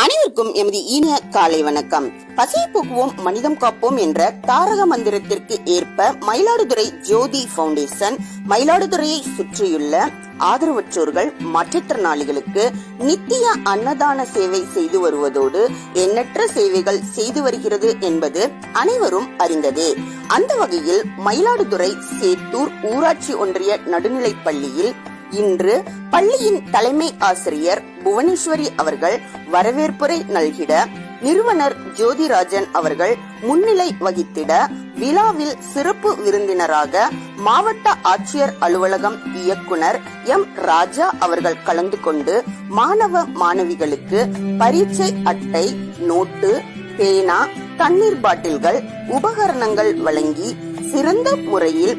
அனைவருக்கும் எமது இனிய காலை வணக்கம். பசியை போக்குவோம் மனிதம் காப்போம் என்ற தாரக மந்திரத்திற்கு ஏற்ப மயிலாடுதுறை ஜோதி பவுண்டேஷன் மயிலாடுதுறையை சுற்றியுள்ள ஆதரவற்றோர்கள் மாற்றுத்திறனாளிகளுக்கு நித்திய அன்னதான சேவை செய்து வருவதோடு எண்ணற்ற சேவைகள் செய்து வருகிறது என்பது அனைவரும் அறிந்ததே. அந்த வகையில் மயிலாடுதுறை சேத்தூர் ஊராட்சி ஒன்றிய நடுநிலைப் பள்ளியில் இன்று பள்ளியின் தலைமை ஆசிரியர் புவனேஸ்வரி அவர்கள் வரவேற்புரை நல்கிட நிறுவனர் ஜோதிராஜன் அவர்கள் முன்னிலை வகித்திட விழாவில் சிறப்பு விருந்தினராக மாவட்ட ஆட்சியர் அலுவலகம் இயக்குனர் எம் ராஜா அவர்கள் கலந்து கொண்டு மாணவ மாணவிகளுக்கு பரீட்சை அட்டை, நோட்டு, பேனா, தண்ணீர் பாட்டில்கள், உபகரணங்கள் வழங்கி சிறந்த முறையில்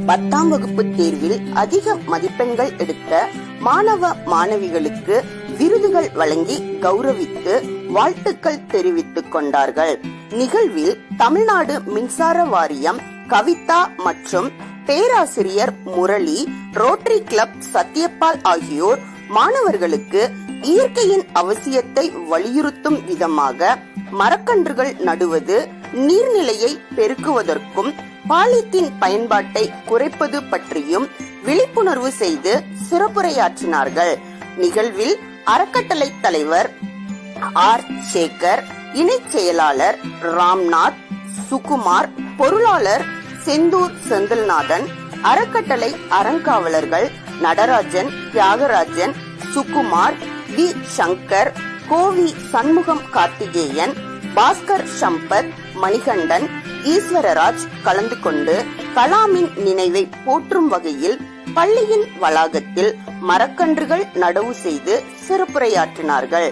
10ஆம் வகுப்பு தேர்வில் அதிக மதிப்பெண்கள் எடுத்த மாணவ மாணவிகளுக்கு விருதுகள் வழங்கி கௌரவித்து வாழ்த்துக்கள் தெரிவித்துக் கொண்டார்கள். நிகழ்வில் தமிழ்நாடு மின்சார வாரியம் கவிதா மற்றும் பேராசிரியர் முரளி, ரோட்டரி கிளப் சத்யபால் ஆகியோர் மாணவர்களுக்கு இயற்கையின் அவசியத்தை வலியுறுத்தும் விதமாக மரக்கன்றுகள் நடுவது, நீர்நிலையை பெருக்குவதற்கும் பாலித்தீன் பயன்பாட்டை குறைப்பது பற்றியும் விழிப்புணர்வு செய்து சிறப்புரையாற்றினார்கள். நிகழ்வில் அறக்கட்டளை தலைவர் ஆர் சேகர், இணை செயலாளர் ராம்நாத், சுகுமார், பொருளாளர் செந்தூர் செந்தில்நாதன், அறக்கட்டளை அறங்காவலர்கள் நடராஜன், தியாகராஜன், சுகுமார், வி சங்கர், கோவி சண்முகம், கார்த்திகேயன், பாஸ்கர், சம்பத், மணிகண்டன், ஈஸ்வரராஜ் கலந்து கொண்டு கலாமின் நினைவை போற்றும் வகையில் பள்ளியின் வளாகத்தில் மரக்கன்றுகள் நடவு செய்து சிறப்புரையாற்றினார்கள்.